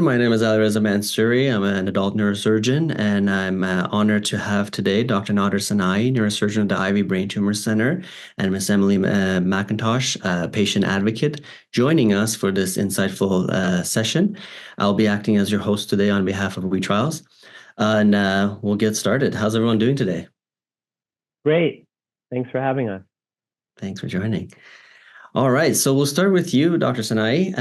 everyone. My name is Alireza Mansouri. I'm an adult neurosurgeon, and I'm honored to have today Dr. Nader Sanai, neurosurgeon at the Ivy Brain Tumor Center, and Miss Emily McIntosh, patient advocate, joining us for this insightful session. I'll be acting as your host today on behalf of WeTrials, and we'll get started. How's everyone doing today? Great. Thanks for having us. Thanks for joining. All right, so we'll start with you, Dr. Sanai.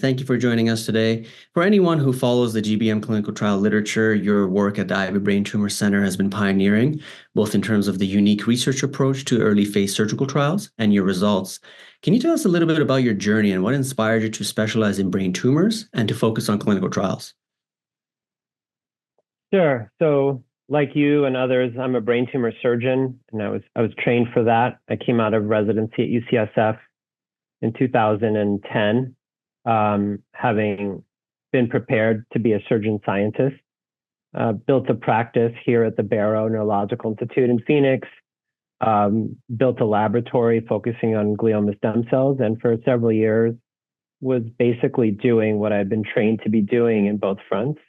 Thank you for joining us today. For anyone who follows the GBM clinical trial literature, your work at the Ivy Brain Tumor Center has been pioneering, both in terms of the unique research approach to early phase surgical trials and your results. Can you tell us a little bit about your journey and what inspired you to specialize in brain tumors and to focus on clinical trials? Sure. So, like you and others, I'm a brain tumor surgeon, and I was trained for that. I came out of residency at UCSF in 2010, having been prepared to be a surgeon scientist. Built a practice here at the Barrow Neurological Institute in Phoenix, built a laboratory focusing on glioma stem cells, and for several years was basically doing what I'd been trained to be doing in both fronts.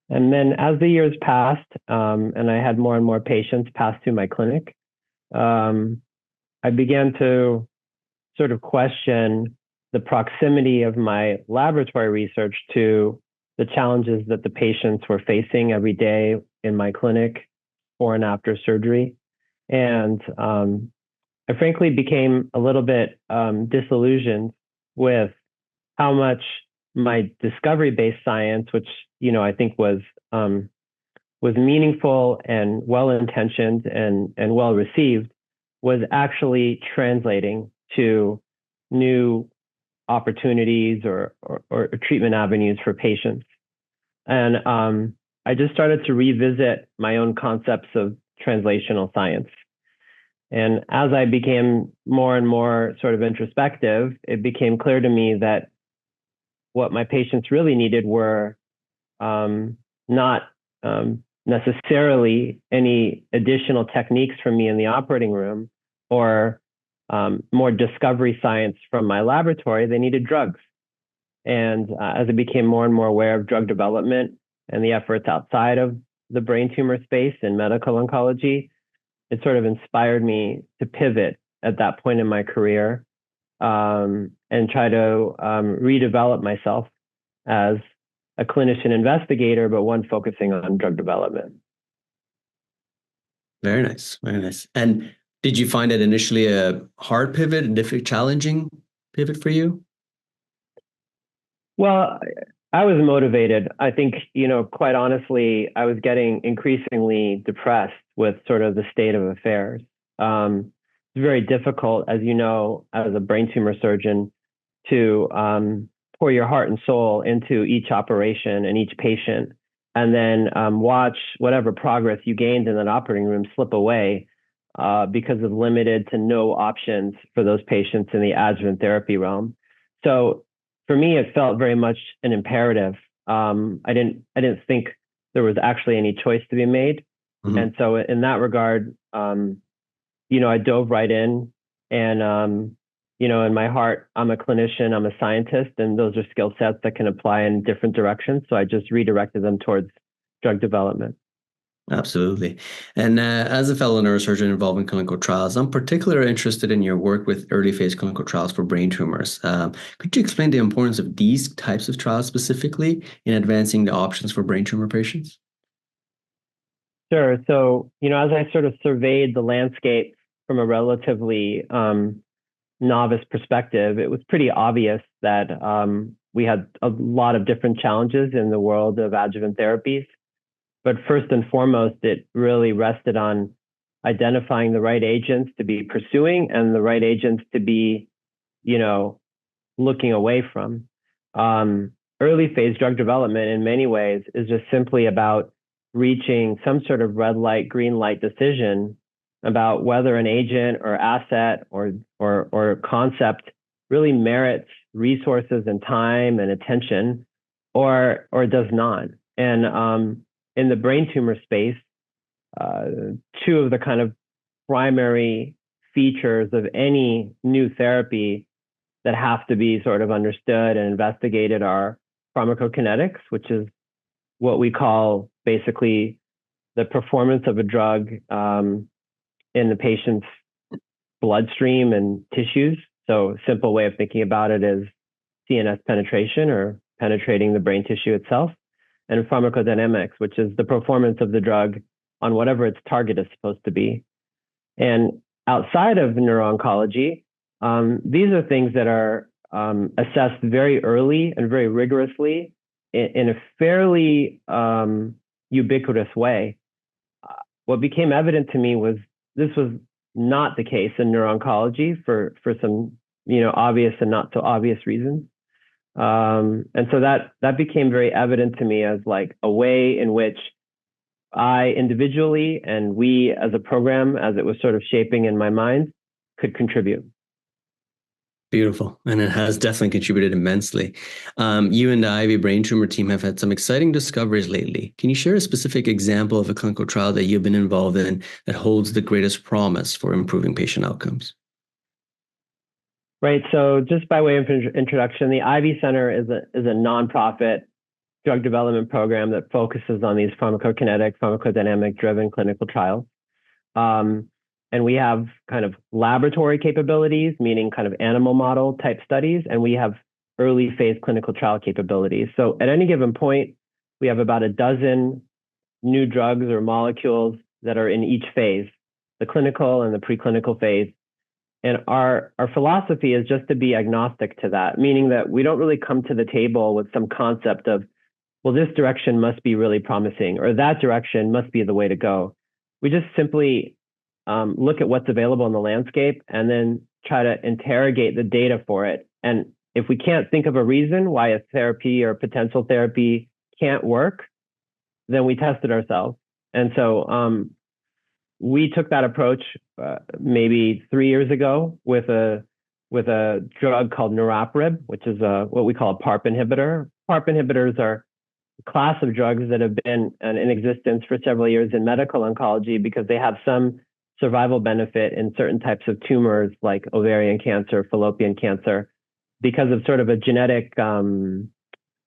And then as the years passed, and I had more and more patients pass through my clinic, I began to sort of question the proximity of my laboratory research to the challenges that the patients were facing every day in my clinic before and after surgery. And I frankly became a little bit disillusioned with how much my discovery-based science, which I think was meaningful and well-intentioned and well-received, was actually translating to new opportunities or treatment avenues for patients. And I just started to revisit my own concepts of translational science. And as I became more and more sort of introspective, it became clear to me that what my patients really needed were not necessarily any additional techniques from me in the operating room or more discovery science from my laboratory. They needed drugs. And as I became more and more aware of drug development and the efforts outside of the brain tumor space in medical oncology, it sort of inspired me to pivot at that point in my career and try to redevelop myself as a clinician investigator, but one focusing on drug development. Very nice, very nice. And did you find it initially a hard pivot, a difficult, challenging pivot for you? Well, I was motivated. I think, quite honestly, I was getting increasingly depressed with sort of the state of affairs. It's very difficult, as you know, as a brain tumor surgeon, to pour your heart and soul into each operation and each patient, and then watch whatever progress you gained in that operating room slip away because of limited to no options for those patients in the adjuvant therapy realm. So for me, it felt very much an imperative. I didn't think there was actually any choice to be made. Mm-hmm. And so in that regard, I dove right in, and in my heart, I'm a clinician, I'm a scientist, and those are skill sets that can apply in different directions. So I just redirected them towards drug development. Absolutely. And as a fellow neurosurgeon involved in clinical trials, I'm particularly interested in your work with early phase clinical trials for brain tumors. Could you explain the importance of these types of trials specifically in advancing the options for brain tumor patients? Sure. So, as I sort of surveyed the landscape from a relatively novice perspective, it was pretty obvious that we had a lot of different challenges in the world of adjuvant therapies. But first and foremost, it really rested on identifying the right agents to be pursuing and the right agents to be, looking away from. Early phase drug development in many ways is just simply about reaching some sort of red light, green light decision about whether an agent or asset or concept really merits resources and time and attention or does not. And in the brain tumor space, two of the kind of primary features of any new therapy that have to be sort of understood and investigated are pharmacokinetics, which is what we call basically the performance of a drug in the patient's bloodstream and tissues. So simple way of thinking about it is CNS penetration, or penetrating the brain tissue itself, and pharmacodynamics, which is the performance of the drug on whatever its target is supposed to be. And outside of neuro-oncology, these are things that are assessed very early and very rigorously in a fairly ubiquitous way. What became evident to me was this was not the case in neuro-oncology for some obvious and not so obvious reasons. And so that became very evident to me as like a way in which I individually and we as a program, as it was sort of shaping in my mind, could contribute. Beautiful. And it has definitely contributed immensely. You and the Ivy Brain Tumor team have had some exciting discoveries lately. Can you share a specific example of a clinical trial that you've been involved in that holds the greatest promise for improving patient outcomes? Right. So just by way of introduction, the Ivy Center is a nonprofit drug development program that focuses on these pharmacokinetic, pharmacodynamic driven clinical trials. And we have kind of laboratory capabilities, meaning kind of animal model type studies, and we have early phase clinical trial capabilities. So at any given point, we have about a dozen new drugs or molecules that are in each phase, the clinical and the preclinical phase. And our philosophy is just to be agnostic to that, meaning that we don't really come to the table with some concept of, well, this direction must be really promising, or that direction must be the way to go. We just simply look at what's available in the landscape and then try to interrogate the data for it. And if we can't think of a reason why a therapy or potential therapy can't work, then we test it ourselves. And so we took that approach maybe 3 years ago with a drug called Niraparib, which is what we call a PARP inhibitor. PARP inhibitors are a class of drugs that have been in existence for several years in medical oncology because they have some survival benefit in certain types of tumors like ovarian cancer, fallopian cancer, because of sort of a genetic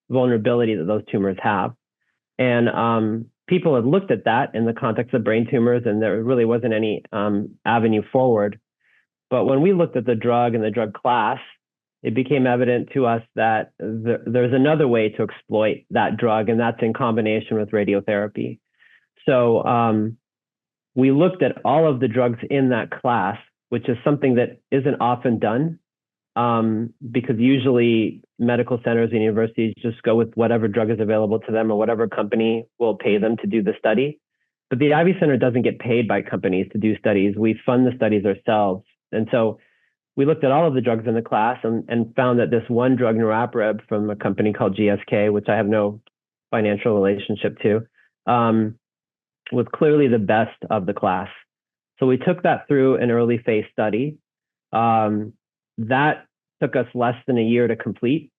vulnerability that those tumors have. And people have looked at that in the context of brain tumors, and there really wasn't any avenue forward. But when we looked at the drug and the drug class, it became evident to us that there's another way to exploit that drug, and that's in combination with radiotherapy. So we looked at all of the drugs in that class, which is something that isn't often done because usually medical centers and universities just go with whatever drug is available to them or whatever company will pay them to do the study. But the Ivy Center doesn't get paid by companies to do studies. We fund the studies ourselves. And so we looked at all of the drugs in the class and found that this one drug, Niraparib, from a company called GSK, which I have no financial relationship to, was clearly the best of the class. So we took that through an early phase study. That took us less than a year to complete.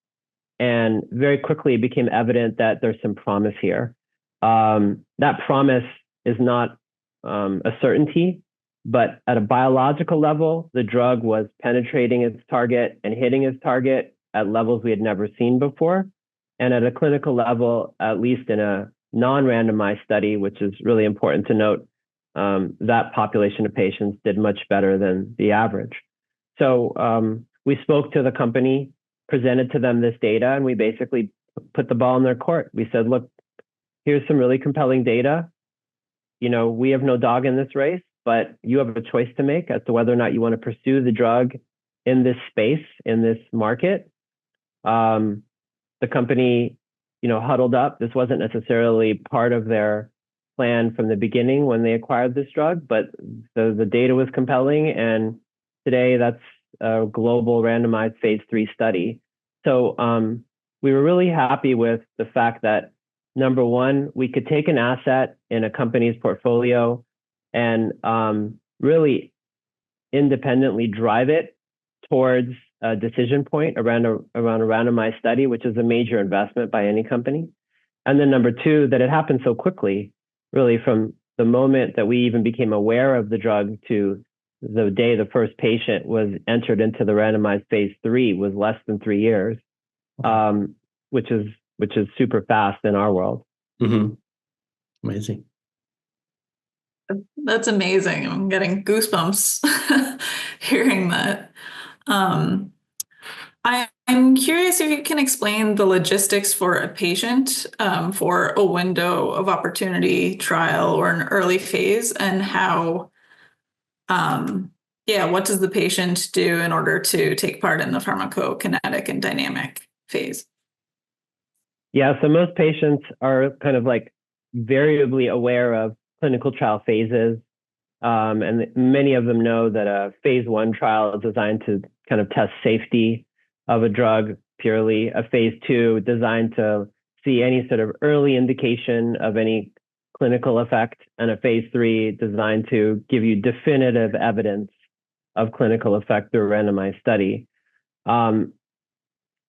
And very quickly it became evident that there's some promise here. That promise is not a certainty, but at a biological level, the drug was penetrating its target and hitting its target at levels we had never seen before. And at a clinical level, at least in a non-randomized study, which is really important to note, that population of patients did much better than the average. So we spoke to the company, presented to them this data, and we basically put the ball in their court. We said, look, here's some really compelling data. You know, we have no dog in this race, but you have a choice to make as to whether or not you want to pursue the drug in this space, in this market. The company, huddled up. This wasn't necessarily part of their plan from the beginning when they acquired this drug, but the data was compelling. And today that's a global randomized phase 3 study. So we were really happy with the fact that, number one, we could take an asset in a company's portfolio and really independently drive it towards a decision point around a randomized study, which is a major investment by any company. And then number two, that it happened so quickly, really from the moment that we even became aware of the drug to the day the first patient was entered into the randomized phase 3 was less than 3 years, which is which is super fast in our world. Mm-hmm. Amazing. That's amazing. I'm getting goosebumps hearing that. I'm curious if you can explain the logistics for a patient for a window of opportunity trial or an early phase, and how, what does the patient do in order to take part in the pharmacokinetic and dynamic phase? Yeah, so most patients are kind of like variably aware of clinical trial phases. And many of them know that a phase 1 trial is designed to kind of test safety of a drug purely, a phase 2 designed to see any sort of early indication of any clinical effect, and a phase 3 designed to give you definitive evidence of clinical effect through a randomized study.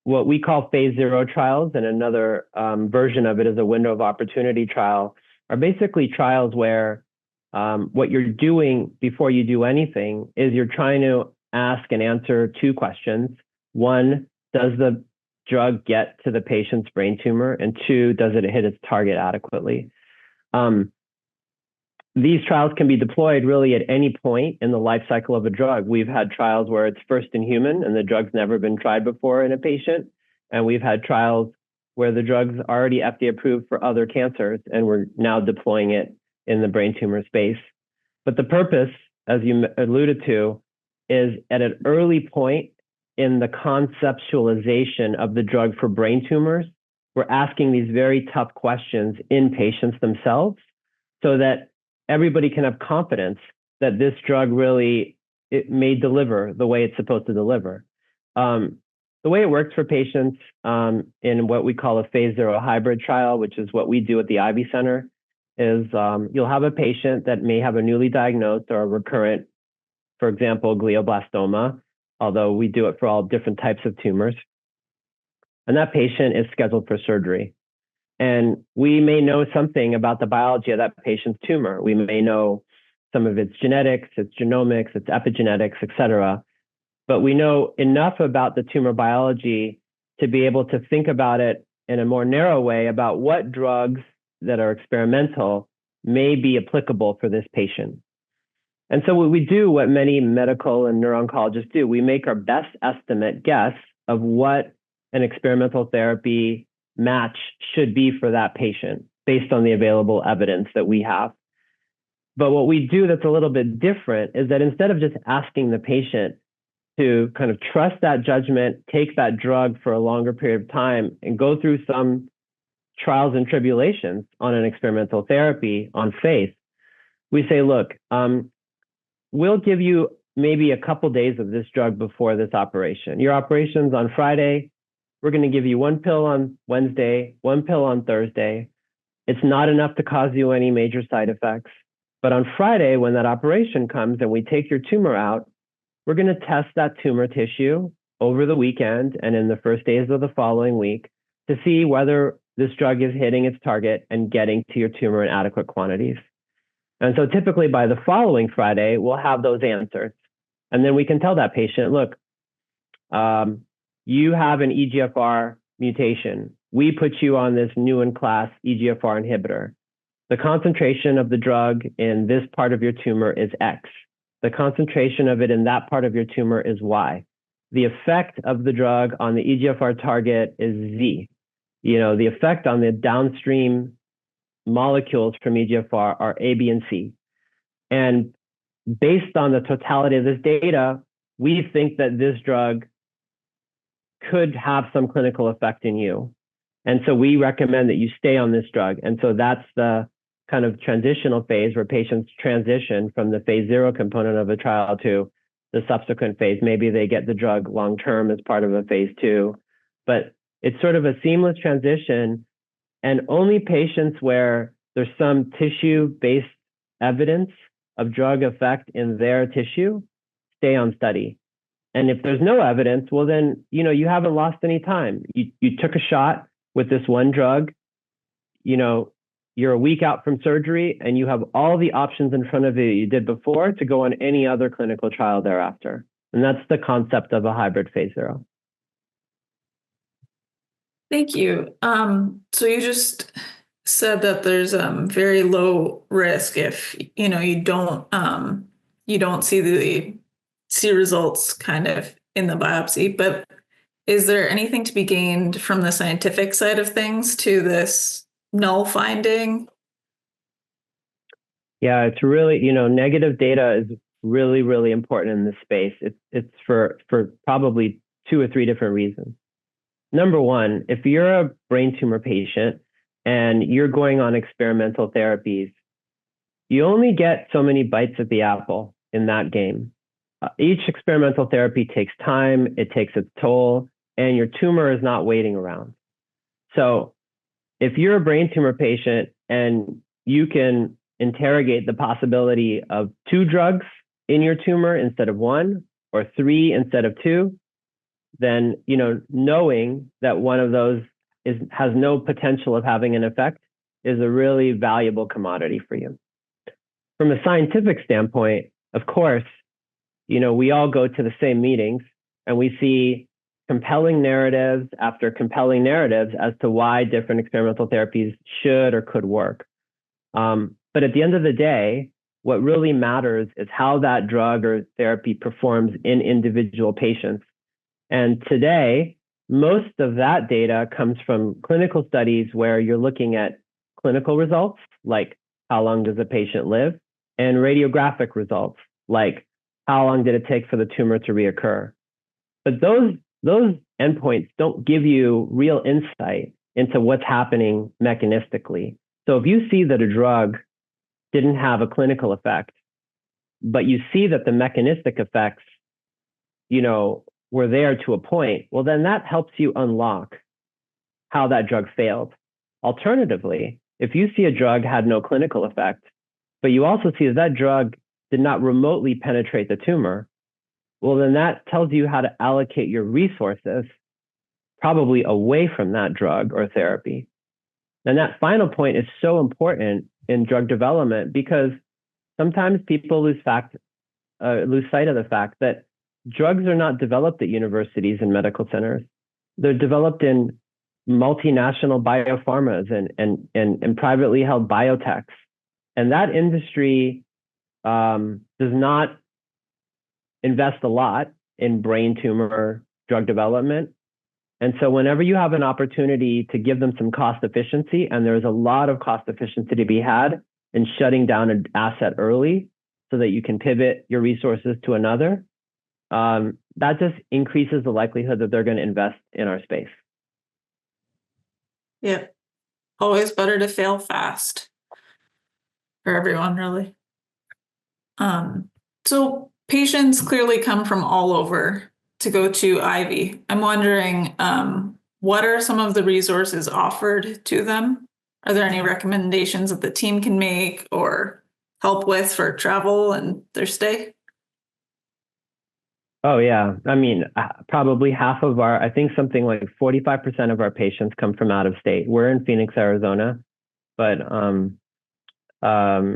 What we call phase 0 trials, and another version of it is a window of opportunity trial, are basically trials where what you're doing before you do anything is you're trying to ask and answer 2 questions. 1, does the drug get to the patient's brain tumor? And 2, does it hit its target adequately? These trials can be deployed really at any point in the life cycle of a drug. We've had trials where it's first in human and the drug's never been tried before in a patient. And we've had trials where the drug's already FDA approved for other cancers, and we're now deploying it in the brain tumor space. But the purpose, as you alluded to, is at an early point in the conceptualization of the drug for brain tumors, we're asking these very tough questions in patients themselves so that everybody can have confidence that this drug really, it may deliver the way it's supposed to deliver. The way it works for patients in what we call a phase 0 hybrid trial, which is what we do at the Ivy Center, is you'll have a patient that may have a newly diagnosed or a recurrent, for example, glioblastoma, although we do it for all different types of tumors. And that patient is scheduled for surgery. And we may know something about the biology of that patient's tumor. We may know some of its genetics, its genomics, its epigenetics, et cetera. But we know enough about the tumor biology to be able to think about it in a more narrow way about what drugs that are experimental may be applicable for this patient. And so what we do, what many medical and neuro-oncologists do, we make our best estimate guess of what an experimental therapy match should be for that patient based on the available evidence that we have. But what we do that's a little bit different is that instead of just asking the patient to kind of trust that judgment, take that drug for a longer period of time, and go through some trials and tribulations on an experimental therapy on faith, we say, look, we'll give you maybe a couple days of this drug before this operation. Your operation's on Friday. We're going to give you 1 pill on Wednesday, 1 pill on Thursday. It's not enough to cause you any major side effects. But on Friday, when that operation comes and we take your tumor out, we're going to test that tumor tissue over the weekend and in the first days of the following week to see whether this drug is hitting its target and getting to your tumor in adequate quantities. And so typically by the following Friday, we'll have those answers. And then we can tell that patient, look, you have an EGFR mutation. We put you on this new in class EGFR inhibitor. The concentration of the drug in this part of your tumor is X. The concentration of it in that part of your tumor is Y. The effect of the drug on the EGFR target is Z. You know, the effect on the downstream molecules from EGFR are A, B, and C. And based on the totality of this data, we think that this drug could have some clinical effect in you. And so we recommend that you stay on this drug. And so that's the kind of transitional phase where patients transition from the phase 0 component of a trial to the subsequent phase. Maybe they get the drug long-term as part of a phase 2, but it's sort of a seamless transition, and only patients where there's some tissue-based evidence of drug effect in their tissue stay on study. And if there's no evidence, well then, you know, you haven't lost any time. You took a shot with this one drug, you know, you're a week out from surgery and you have all the options in front of you did before to go on any other clinical trial thereafter. And that's the concept of a hybrid phase 0. Thank you. So you just said that there's very low risk if you don't see results kind of in the biopsy. But is there anything to be gained from the scientific side of things to this null finding? Yeah, it's really, negative data is really, really important in this space. It's for probably two or three different reasons. Number one, if you're a brain tumor patient and you're going on experimental therapies, you only get so many bites at the apple in that game. Each experimental therapy takes time, it takes its toll, and your tumor is not waiting around. So if you're a brain tumor patient and you can interrogate the possibility of 2 drugs in your tumor instead of 1, or 3 instead of 2, then knowing that one of those has no potential of having an effect is a really valuable commodity for you. From a scientific standpoint, of course, we all go to the same meetings and we see compelling narratives after compelling narratives as to why different experimental therapies should or could work. But at the end of the day, what really matters is how that drug or therapy performs in individual patients. And today, most of that data comes from clinical studies where you're looking at clinical results, like how long does a patient live, and radiographic results, like how long did it take for the tumor to reoccur. But those endpoints don't give you real insight into what's happening mechanistically. So if you see that a drug didn't have a clinical effect, but you see that the mechanistic effects, were there to a point, well, then that helps you unlock how that drug failed. Alternatively, if you see a drug had no clinical effect, but you also see that drug did not remotely penetrate the tumor, well, then that tells you how to allocate your resources probably away from that drug or therapy. And that final point is so important in drug development because sometimes people lose sight of the fact that drugs are not developed at universities and medical centers. They're developed in multinational biopharmas and privately held biotechs. And that industry does not invest a lot in brain tumor drug development. And so whenever you have an opportunity to give them some cost efficiency, and there's a lot of cost efficiency to be had in shutting down an asset early so that you can pivot your resources to another, that just increases the likelihood that they're going to invest in our space. Yeah. Always better to fail fast for everyone, really. So patients clearly come from all over to go to Ivy. I'm wondering, what are some of the resources offered to them? Are there any recommendations that the team can make or help with for travel and their stay? Oh, yeah. I mean, probably half of I think something like 45% of our patients come from out of state. We're in Phoenix, Arizona, but a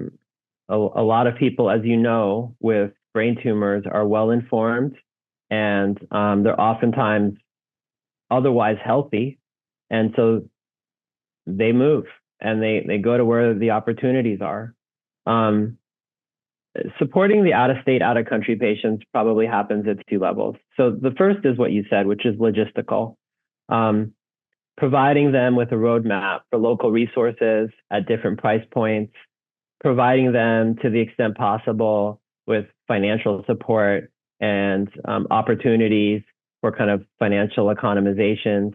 lot of people, as you know, with brain tumors are well informed and they're oftentimes otherwise healthy. And so they move and they go to where the opportunities are. Supporting the out-of-state, out-of-country patients probably happens at 2 levels. So the first is what you said, which is logistical. Providing them with a roadmap for local resources at different price points, providing them to the extent possible with financial support and opportunities for kind of financial economizations,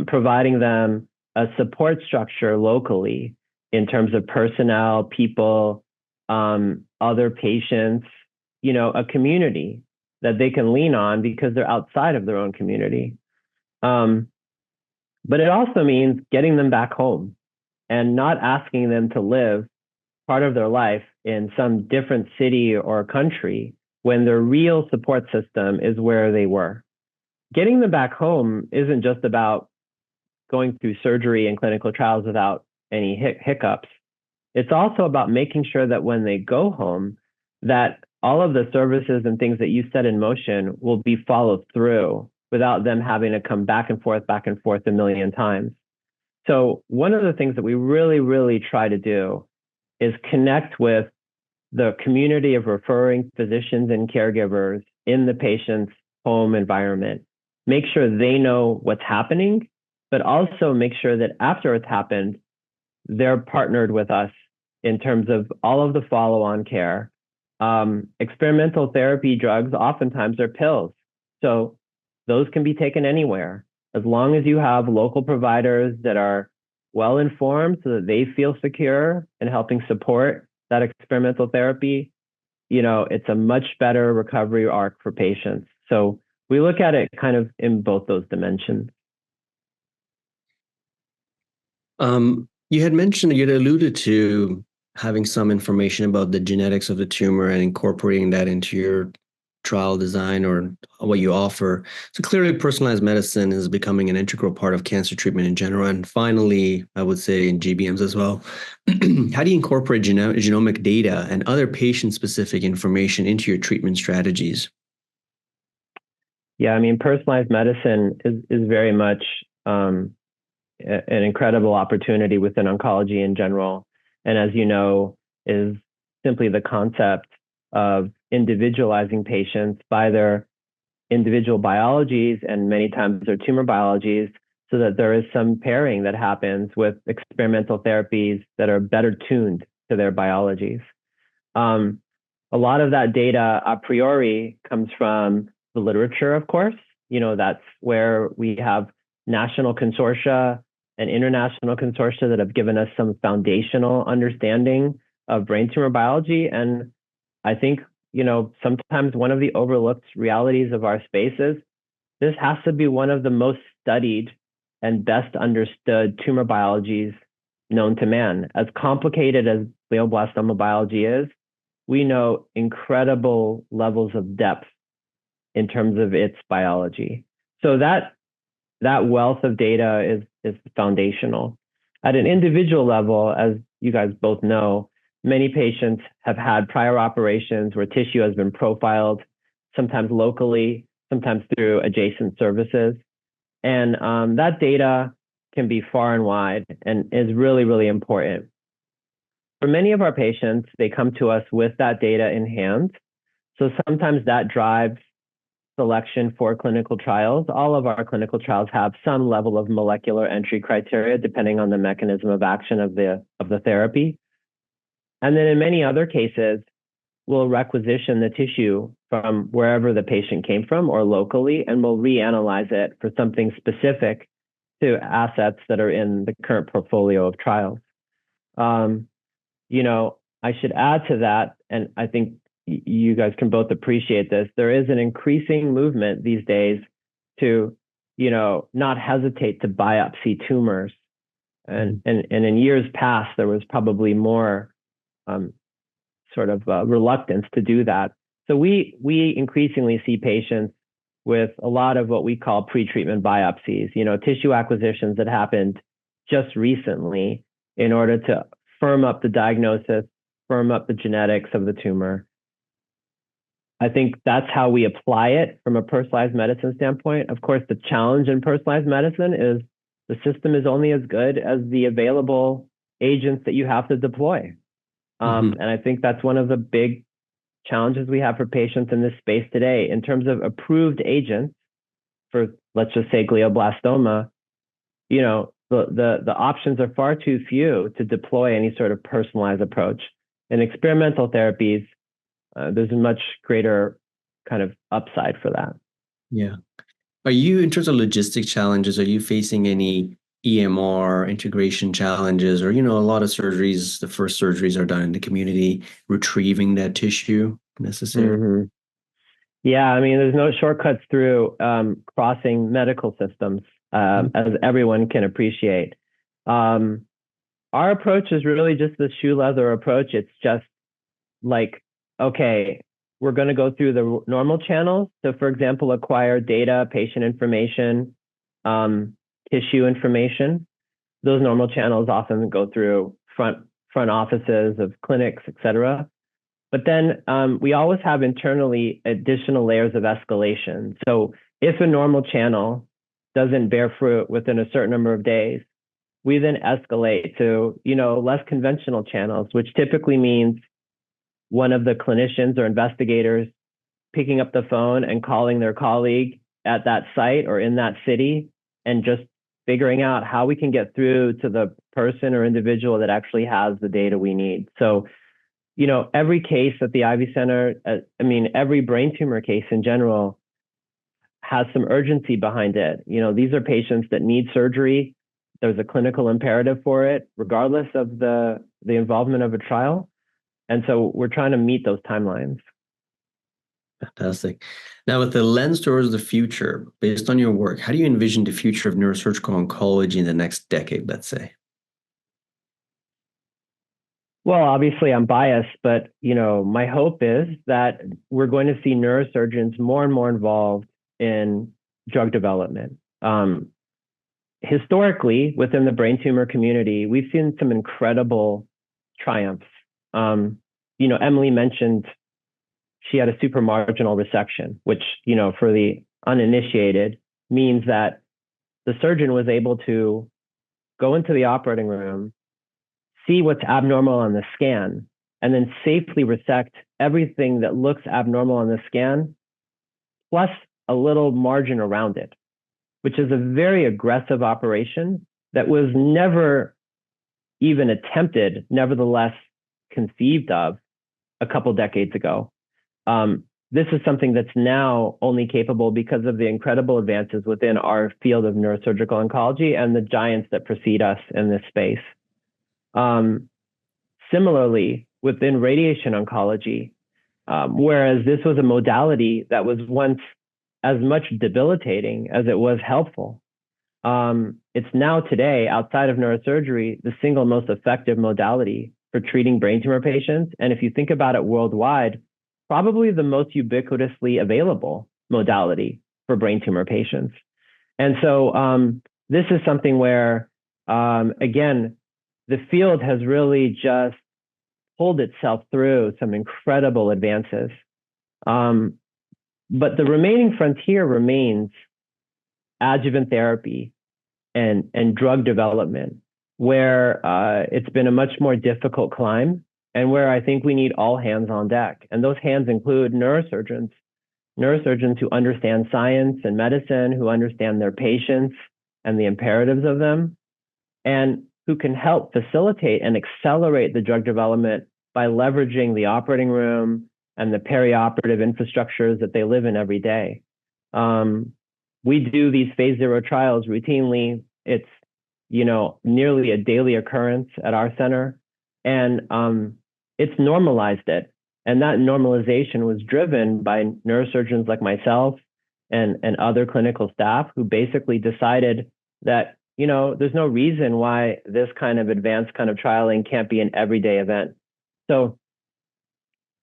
providing them a support structure locally in terms of personnel, people, other patients, a community that they can lean on because they're outside of their own community. But it also means getting them back home and not asking them to live part of their life in some different city or country when their real support system is where they were. Getting them back home isn't just about going through surgery and clinical trials without any hiccups. It's also about making sure that when they go home, that all of the services and things that you set in motion will be followed through without them having to come back and forth a million times. So one of the things that we really, really try to do is connect with the community of referring physicians and caregivers in the patient's home environment. Make sure they know what's happening, but also make sure that after it's happened, they're partnered with us in terms of all of the follow-on care. Experimental therapy drugs oftentimes are pills. So those can be taken anywhere. As long as you have local providers that are well informed so that they feel secure in helping support that experimental therapy, it's a much better recovery arc for patients. So we look at it kind of in both those dimensions. You had alluded to having some information about the genetics of the tumor and incorporating that into your trial design or what you offer. So clearly personalized medicine is becoming an integral part of cancer treatment in general. And finally, I would say in GBMs as well. How do you incorporate genomic data and other patient-specific information into your treatment strategies? Yeah, I mean, personalized medicine is very much an incredible opportunity within oncology in general. And as you know, is simply the concept of individualizing patients by their individual biologies and many times their tumor biologies, so that there is some pairing that happens with experimental therapies that are better tuned to their biologies. A lot of that data a priori comes from the literature, of course. That's where we have national consortia and international consortia that have given us some foundational understanding of brain tumor biology. And I think, sometimes one of the overlooked realities of our space is this has to be one of the most studied and best understood tumor biologies known to man. As complicated as glioblastoma biology is, we know incredible levels of depth in terms of its biology. So that wealth of data is foundational. At an individual level, as you guys both know, many patients have had prior operations where tissue has been profiled, sometimes locally, sometimes through adjacent services. And that data can be far and wide and is really, really important. For many of our patients, they come to us with that data in hand. So sometimes that drives selection for clinical trials. All of our clinical trials have some level of molecular entry criteria, depending on the mechanism of action of the therapy. And then in many other cases, we'll requisition the tissue from wherever the patient came from or locally, and we'll reanalyze it for something specific to assets that are in the current portfolio of trials. I should add to that, and I think you guys can both appreciate this, there is an increasing movement these days to, not hesitate to biopsy tumors. And in years past, there was probably more reluctance to do that. So we increasingly see patients with a lot of what we call pre-treatment biopsies, tissue acquisitions that happened just recently in order to firm up the diagnosis, firm up the genetics of the tumor. I think that's how we apply it from a personalized medicine standpoint. Of course, the challenge in personalized medicine is the system is only as good as the available agents that you have to deploy. And I think that's one of the big challenges we have for patients in this space today. In terms of approved agents for, let's just say, glioblastoma, the options are far too few to deploy any sort of personalized approach. In experimental therapies, there's a much greater kind of upside for that. Yeah. Are you, in terms of logistic challenges, are you facing any EMR integration challenges, or, a lot of surgeries, the first surgeries are done in the community, retrieving that tissue necessary? Mm-hmm. Yeah, I mean, there's no shortcuts through crossing medical systems, as everyone can appreciate. Our approach is really just the shoe leather approach. It's just like, okay, we're going to go through the normal channels. So, for example, acquire data, patient information, tissue information. Those normal channels often go through front offices of clinics, et cetera. But then we always have internally additional layers of escalation. So If a normal channel doesn't bear fruit within a certain number of days, we then escalate to, less conventional channels, which typically means one of the clinicians or investigators picking up the phone and calling their colleague at that site or in that city and just figuring out how we can get through to the person or individual that actually has the data we need. So, every case at the Ivy Center, every brain tumor case in general has some urgency behind it. These are patients that need surgery. There's a clinical imperative for it, regardless of the involvement of a trial. And so we're trying to meet those timelines. Fantastic. Now, with the lens towards the future, based on your work, how do you envision the future of neurosurgical oncology in the next decade, let's say? Well, obviously I'm biased, but my hope is that we're going to see neurosurgeons more and more involved in drug development. Historically, within the brain tumor community, we've seen some incredible triumphs. Emily mentioned she had a supramarginal resection, which, for the uninitiated means that the surgeon was able to go into the operating room, see what's abnormal on the scan, and then safely resect everything that looks abnormal on the scan, plus a little margin around it, which is a very aggressive operation that was never even attempted, nevertheless conceived of a couple decades ago. This is something that's now only capable because of the incredible advances within our field of neurosurgical oncology and the giants that precede us in this space. Similarly, within radiation oncology, whereas this was a modality that was once as much debilitating as it was helpful, it's now today, outside of neurosurgery, the single most effective modality for treating brain tumor patients. And if you think about it worldwide, probably the most ubiquitously available modality for brain tumor patients. And so this is something where, again, the field has really just pulled itself through some incredible advances. But the remaining frontier remains adjuvant therapy and drug development, where it's been a much more difficult climb, and where I think we need all hands on deck. And those hands include neurosurgeons who understand science and medicine, who understand their patients and the imperatives of them, and who can help facilitate and accelerate the drug development by leveraging the operating room and the perioperative infrastructures that they live in every day. We do these phase 0 trials routinely. It's, nearly a daily occurrence at our center, and it's normalized it. And that normalization was driven by neurosurgeons like myself and other clinical staff who basically decided that, there's no reason why this kind of advanced kind of trialing can't be an everyday event. So,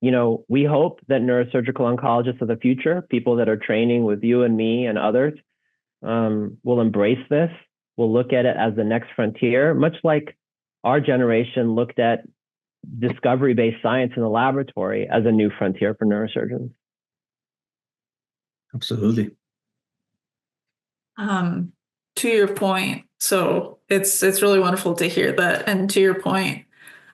we hope that neurosurgical oncologists of the future, people that are training with you and me and others, will embrace this. We'll look at it as the next frontier, much like our generation looked at discovery-based science in the laboratory as a new frontier for neurosurgeons. Absolutely. To your point, so it's really wonderful to hear that. And to your point,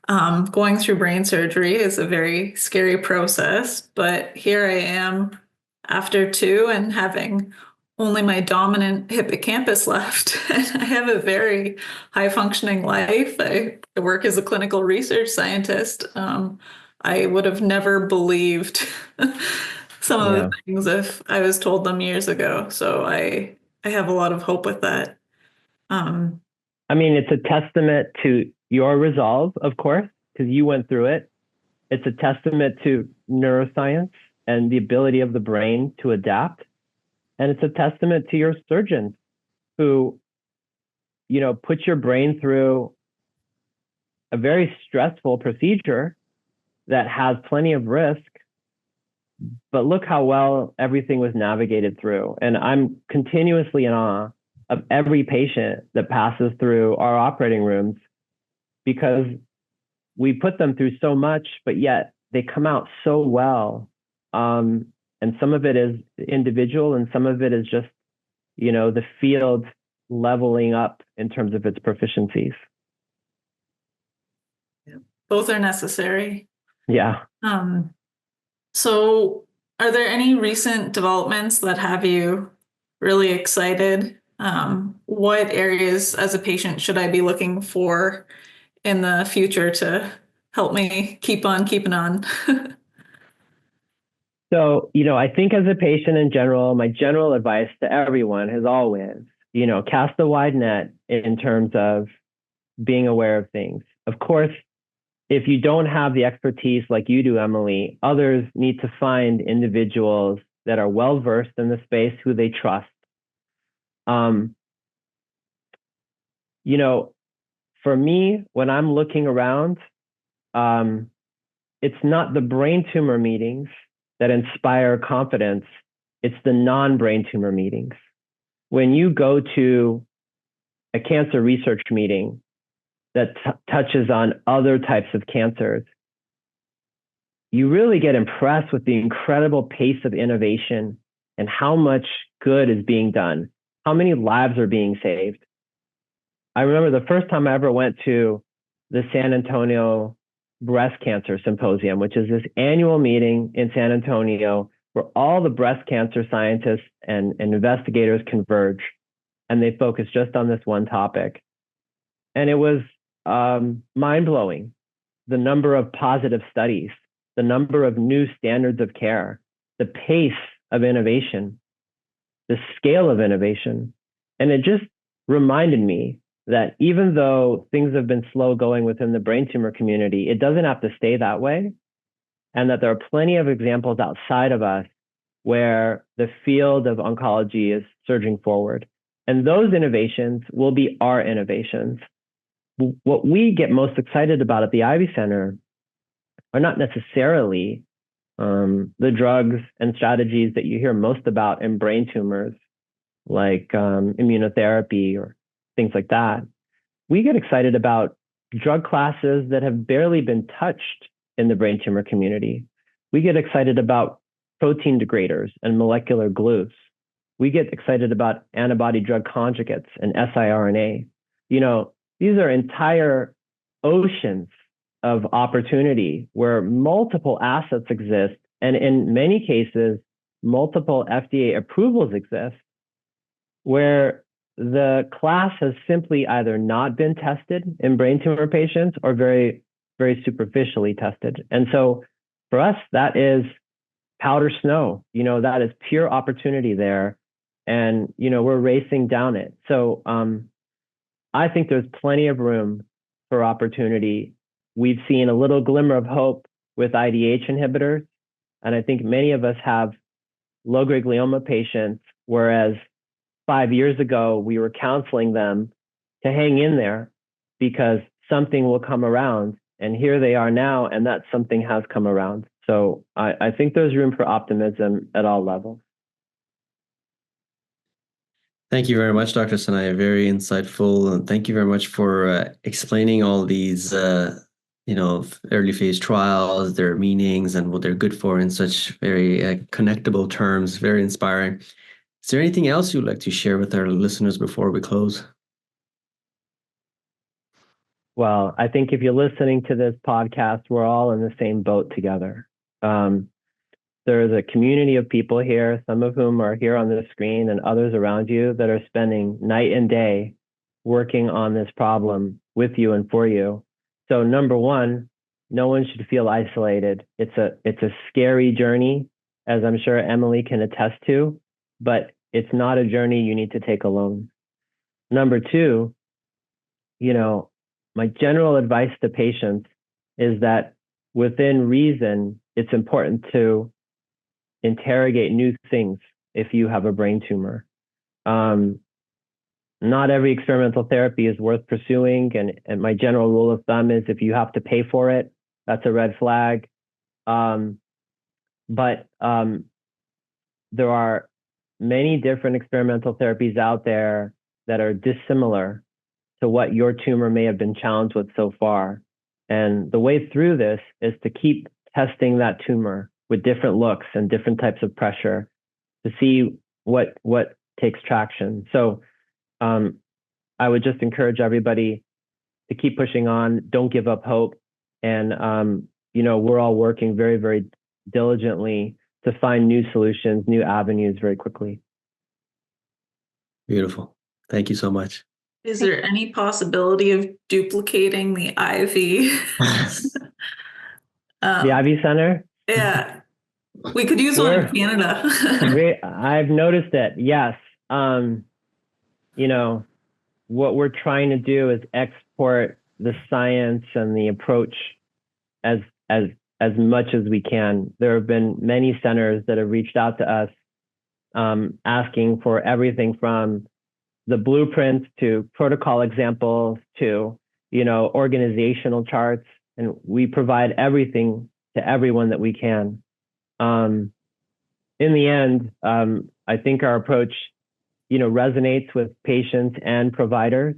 going through brain surgery is a very scary process, but here I am after 2 and having only my dominant hippocampus left. And I have a very high functioning life. I work as a clinical research scientist. I would have never believed some of the things if I was told them years ago. So I have a lot of hope with that. It's a testament to your resolve, of course, because you went through it. It's a testament to neuroscience and the ability of the brain to adapt. And it's a testament to your surgeons who, put your brain through a very stressful procedure that has plenty of risk, but look how well everything was navigated through. And I'm continuously in awe of every patient that passes through our operating rooms, because we put them through so much, but yet they come out so well. And some of it is individual and some of it is just, the field leveling up in terms of its proficiencies. Both are necessary. Yeah. So are there any recent developments that have you really excited? What areas as a patient should I be looking for in the future to help me keep on keeping on? So, I think as a patient in general, my general advice to everyone is always, cast a wide net in terms of being aware of things. Of course, if you don't have the expertise like you do, Emily, others need to find individuals that are well-versed in the space who they trust. For me, when I'm looking around, it's not the brain tumor meetings that inspire confidence. It's the non-brain tumor meetings. When you go to a cancer research meeting that touches on other types of cancers, you really get impressed with the incredible pace of innovation and how much good is being done, how many lives are being saved. I remember the first time I ever went to the San Antonio Breast Cancer Symposium, which is this annual meeting in San Antonio where all the breast cancer scientists and investigators converge, and they focus just on this one topic. And it was mind-blowing, the number of positive studies, the number of new standards of care, the pace of innovation, the scale of innovation. And it just reminded me that even though things have been slow going within the brain tumor community, it doesn't have to stay that way. And that there are plenty of examples outside of us where the field of oncology is surging forward. And those innovations will be our innovations. What we get most excited about at the Ivy Center are not necessarily the drugs and strategies that you hear most about in brain tumors, like immunotherapy or things like that. We get excited about drug classes that have barely been touched in the brain tumor community. We get excited about protein degraders and molecular glues. We get excited about antibody drug conjugates and siRNA. These are entire oceans of opportunity where multiple assets exist, and in many cases, multiple FDA approvals exist, where the class has simply either not been tested in brain tumor patients or very, very superficially tested. And so for us, that is powder snow. That is pure opportunity there. And, we're racing down it. So I think there's plenty of room for opportunity. We've seen a little glimmer of hope with IDH inhibitors. And I think many of us have low-grade glioma patients, whereas 5 years ago, we were counseling them to hang in there because something will come around. And here they are now, and that something has come around. So I think there's room for optimism at all levels. Thank you very much, Dr. Sanai. Very insightful. And thank you very much for explaining all these, early phase trials, their meanings, and what they're good for in such very connectable terms. Very inspiring. Is there anything else you'd like to share with our listeners before we close? Well, I think if you're listening to this podcast, we're all in the same boat together. There is a community of people here, some of whom are here on the screen and others around you that are spending night and day working on this problem with you and for you. So number one, no one should feel isolated. It's a scary journey, as I'm sure Emily can attest to, but it's not a journey you need to take alone. Number two, my general advice to patients is that within reason, it's important to interrogate new things if you have a brain tumor. Not every experimental therapy is worth pursuing. And my general rule of thumb is if you have to pay for it, that's a red flag. But there are many different experimental therapies out there that are dissimilar to what your tumor may have been challenged with so far. And the way through this is to keep testing that tumor with different looks and different types of pressure to see what takes traction. So I would just encourage everybody to keep pushing on, don't give up hope. And, we're all working very, very diligently to find new solutions, new avenues very quickly. Beautiful. Thank you so much. Is there any possibility of duplicating the IV? The IV center? Yeah. We could use one in Canada. I've noticed it. Yes. What we're trying to do is export the science and the approach as much as we can. There have been many centers that have reached out to us, asking for everything from the blueprints to protocol examples to, organizational charts. And we provide everything to everyone that we can. In the end, I think our approach, resonates with patients and providers.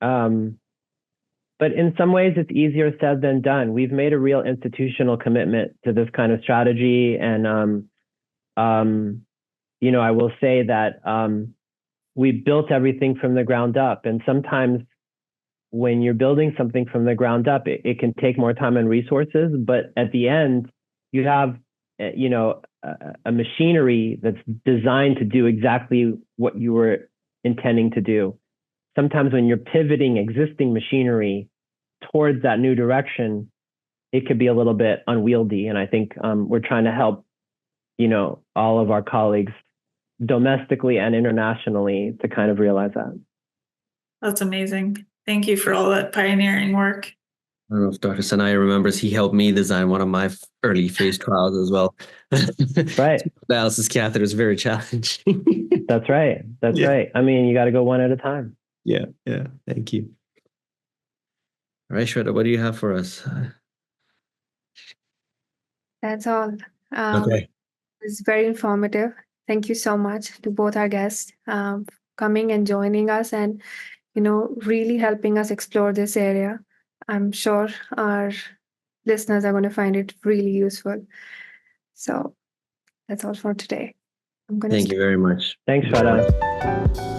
But in some ways, it's easier said than done. We've made a real institutional commitment to this kind of strategy. And, I will say that we built everything from the ground up. And sometimes when you're building something from the ground up, it can take more time and resources. But at the end, you have, a machinery that's designed to do exactly what you were intending to do. Sometimes when you're pivoting existing machinery towards that new direction, it could be a little bit unwieldy. And I think we're trying to help, all of our colleagues domestically and internationally to kind of realize that. That's amazing. Thank you for all that pioneering work. I don't know if Dr. Sanai remembers, he helped me design one of my early phase trials as well. Right. Dialysis catheter is very challenging. That's right. That's right. I mean, you got to go one at a time. Yeah. Thank you. All right, Shweta, what do you have for us? That's all. Okay. It's very informative. Thank you so much to both our guests coming and joining us and, really helping us explore this area. I'm sure our listeners are going to find it really useful. So that's all for today. Thank you very much. Thanks, Shweta.